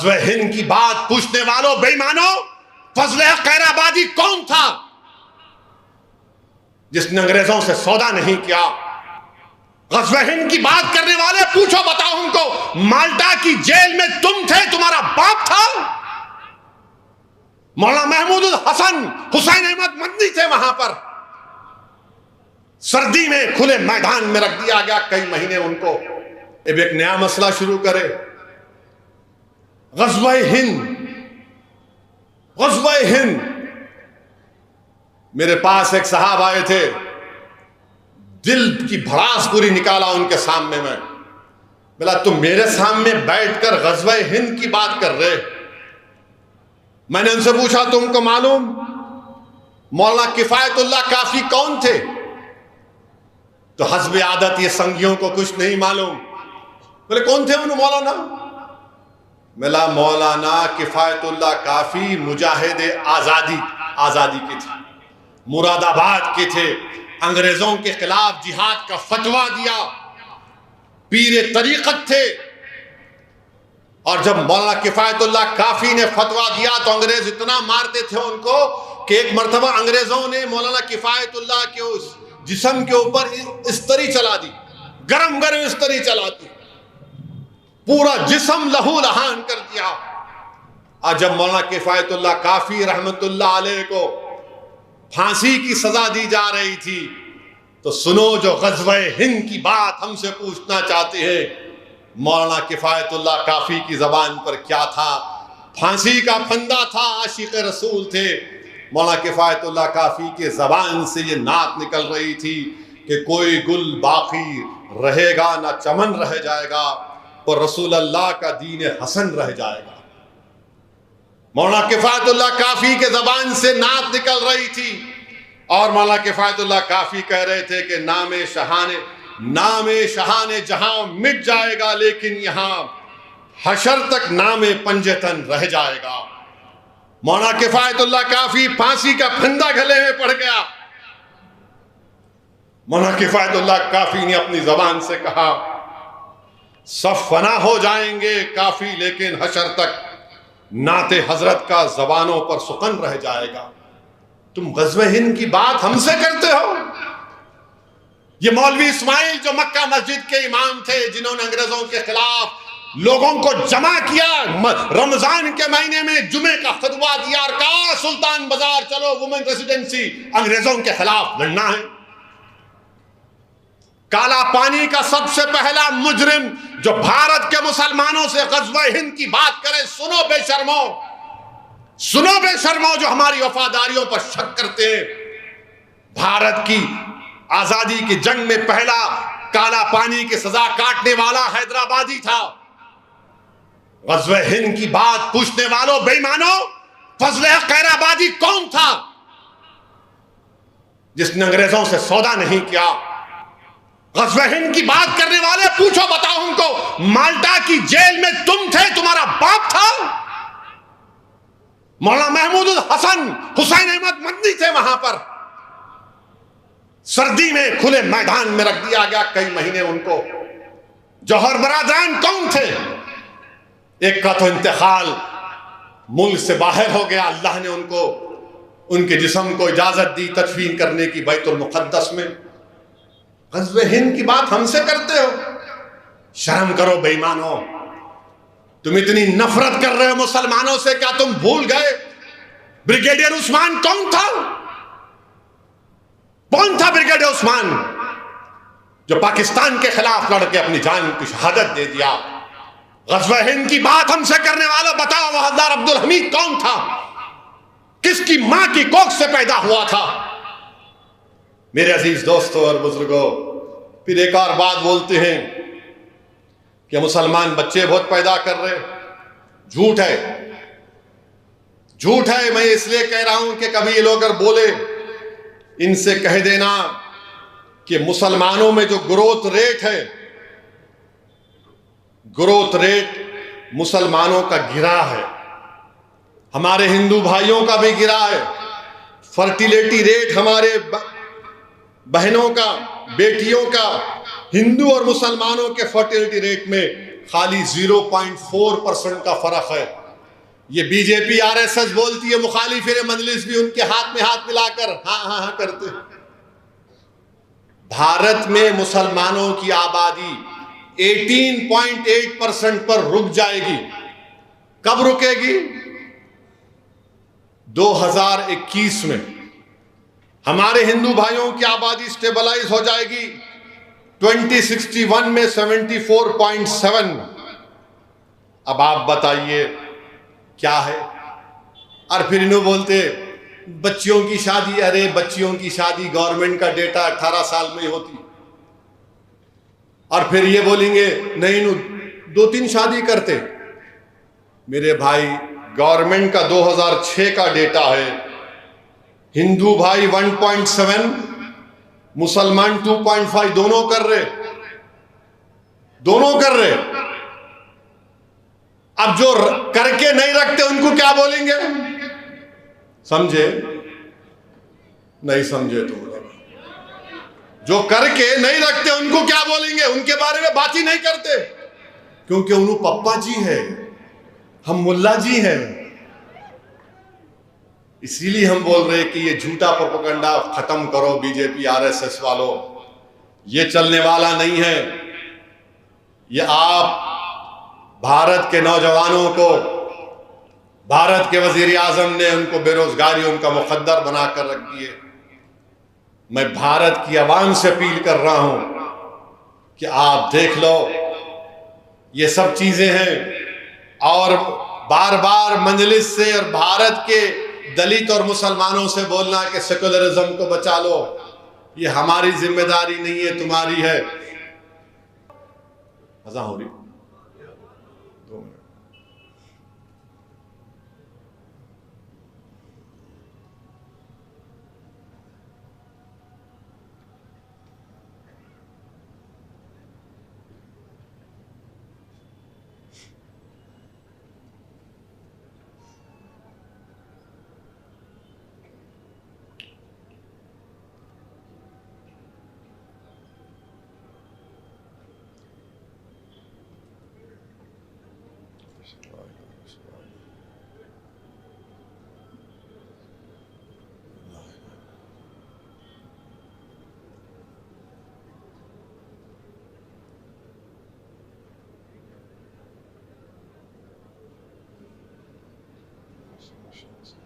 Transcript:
غزوہ ہند کی بات پوچھنے والوں بے ایمانوں، فضل خیر آبادی کون تھا جس نے انگریزوں سے سودا نہیں کیا؟ غزوہ ہند کی بات کرنے والے پوچھو، بتاؤ ان کو، مالٹا کی جیل میں تم تھے، تمہارا باپ تھا؟ مولانا محمود الحسن حسین احمد مدنی تھے وہاں پر، سردی میں کھلے میدان میں رکھ دیا گیا کئی مہینے ان کو، اب ایک نیا مسئلہ شروع کرے۔ غزوہ ہند، میرے پاس ایک صاحب آئے تھے، دل کی بھڑاس پوری نکالا ان کے سامنے میں، بولا تم میرے سامنے بیٹھ کر غزوہ ہند کی بات کر رہے؟ میں نے ان سے پوچھا تم کو معلوم مولانا کفایت اللہ کافی کون تھے؟ تو حسب عادت یہ سنگیوں کو کچھ نہیں معلوم، بولے کون تھے انہوں مولانا؟ ملا مولانا کفایت اللہ کافی مجاہد آزادی کے تھے، مراد آباد کے تھے، انگریزوں کے خلاف جہاد کا فتویٰ دیا، پیر طریقت تھے۔ اور جب مولانا کفایت اللہ کافی نے فتویٰ دیا تو انگریز اتنا مارتے تھے ان کو کہ ایک مرتبہ انگریزوں نے مولانا کفایت اللہ کے اس جسم کے اوپر استری چلا دی، گرم استری چلا دی، پورا جسم لہو لہان کر دیا۔ اور جب مولانا کفایت اللہ کافی رحمت اللہ علیہ کو پھانسی کی سزا دی جا رہی تھی تو سنو جو غزوہ ہند کی بات ہم سے پوچھنا چاہتے ہیں، مولانا کفایت اللہ کافی کی زبان پر کیا تھا؟ پھانسی کا پھندا تھا، عاشق رسول تھے۔ مولانا کفایت اللہ کافی کے زبان سے یہ نعت نکل رہی تھی کہ کوئی گل باقی رہے گا نہ چمن رہ جائے گا، اور رسول اللہ کا دین حسن رہ جائے گا۔ مولانا کفایت اللہ کافی کے زبان سے نعت نکل رہی تھی، اور مولانا کفایت اللہ کافی کہہ رہے تھے کہ نام شہان جہاں مٹ جائے گا، لیکن یہاں حشر تک نام پنجتن رہ جائے گا۔ مولانا کفایت اللہ کافی پھانسی کا پھندا گلے میں پڑ گیا۔ مولانا کفایت اللہ کافی نے اپنی زبان سے کہا سب فنا ہو جائیں گے کافی، لیکن حشر تک نعت حضرت کا زبانوں پر سخن رہ جائے گا۔ تم غزوہ ہند کی بات ہم سے کرتے ہو؟ یہ مولوی اسماعیل جو مکہ مسجد کے امام تھے، جنہوں نے انگریزوں کے خلاف لوگوں کو جمع کیا، رمضان کے مہینے میں جمعے کا فتویٰ دیا اور کہا سلطان بازار چلو وومن ریزیڈنسی، انگریزوں کے خلاف لڑنا ہے۔ کالا پانی کا سب سے پہلا مجرم جو بھارت کے مسلمانوں سے غزوہ ہند کی بات کرے، سنو بے شرمو جو ہماری وفاداریوں پر شک کرتے ہیں، بھارت کی آزادی کی جنگ میں پہلا کالا پانی کی سزا کاٹنے والا حیدرآبادی تھا۔ غزوہ ہند کی بات پوچھنے والوں بے ایمانوں، فضل خیر آبادی کون تھا جس نے انگریزوں سے سودا نہیں کیا؟ غزوہ ہند کی بات کرنے والے پوچھو، بتاؤ ان کو، مالٹا کی جیل میں تم تھے، تمہارا باپ تھا؟ مولانا محمود الحسن حسین احمد مدنی تھے وہاں پر، سردی میں کھلے میدان میں رکھ دیا گیا کئی مہینے ان کو۔ جوہر برادران کون تھے؟ ایک کا تو انتقال ملک سے باہر ہو گیا، اللہ نے ان کے جسم کو اجازت دی تدفین کرنے کی بیت المقدس میں۔ غزوہ ہند کی بات ہم سے کرتے ہو؟ شرم کرو بے ایمانو، تم اتنی نفرت کر رہے ہو مسلمانوں سے، کیا تم بھول گئے بریگیڈیئر عثمان کون تھا؟ کون تھا بریگیڈیئر عثمان جو پاکستان کے خلاف لڑ کے اپنی جان کی شہادت دے دیا؟ غزوہ ہند کی بات ہم سے کرنے والا بتاؤ وحدار عبد الحمید کون تھا؟ کس کی ماں کی کوکھ سے پیدا ہوا تھا؟ میرے عزیز دوستوں اور بزرگوں، پھر ایک اور بات بولتے ہیں کہ مسلمان بچے بہت پیدا کر رہے، جھوٹ ہے۔ میں اس لیے کہہ رہا ہوں کہ کبھی یہ لوگ اگر بولے، ان سے کہہ دینا کہ مسلمانوں میں جو گروتھ ریٹ ہے، گروتھ ریٹ مسلمانوں کا گرا ہے، ہمارے ہندو بھائیوں کا بھی گرا ہے۔ فرٹیلیٹی ریٹ ہمارے بہنوں کا، بیٹیوں کا، ہندو اور مسلمانوں کے فرٹیلیٹی ریٹ میں خالی 0.4% کا فرق ہے. یہ بی جے پی RSS بولتی ہے, مخالفین مجلس بھی ان کے ہاتھ میں ہاتھ ملا کر ہاں ہاں ہاں کرتے. بھارت میں مسلمانوں کی آبادی 18.8% پر رک جائے گی. کب رکے گی؟ 2021 میں. ہمارے ہندو بھائیوں کی آبادی سٹیبلائز ہو جائے گی 2061 میں 74.7. اب آپ بتائیے کیا ہے؟ اور پھر انہوں بولتے بچیوں کی شادی. ارے بچیوں کی شادی گورنمنٹ کا ڈیٹا 18 سال میں ہی ہوتی. اور پھر یہ بولیں گے نہیں 2-3 شادی کرتے. میرے بھائی گورنمنٹ کا 2006 کا ڈیٹا ہے. ہندو بھائی 1.7, مسلمان 2.5, دونوں کر رہے. اب جو کر کے نہیں رکھتے ان کو کیا بولیں گے؟ سمجھے؟ نہیں سمجھے تو جو کر کے نہیں رکھتے ان کو کیا بولیں گے؟ ان کے بارے میں بات ہی نہیں کرتے, کیونکہ انہوں پپا جی ہے, ہم ملا جی ہیں. اسی لیے ہم بول رہے کہ یہ جھوٹا پروپیگنڈا ختم کرو. بی جے پی RSS والوں, یہ چلنے والا نہیں ہے. یہ آپ بھارت کے نوجوانوں کو, بھارت کے وزیر اعظم نے ان کو بے روزگاری ان کا مقدر بنا کر رکھ دیے. میں بھارت کی عوام سے اپیل کر رہا ہوں کہ آپ دیکھ لو یہ سب چیزیں ہیں, اور بار بار مجلس سے اور بھارت کے دلت اور مسلمانوں سے بولنا کہ سیکولرزم کو بچا لو, یہ ہماری ذمہ داری نہیں ہے, تمہاری ہے. اذان ہو رہی 2 منٹ. Emotions.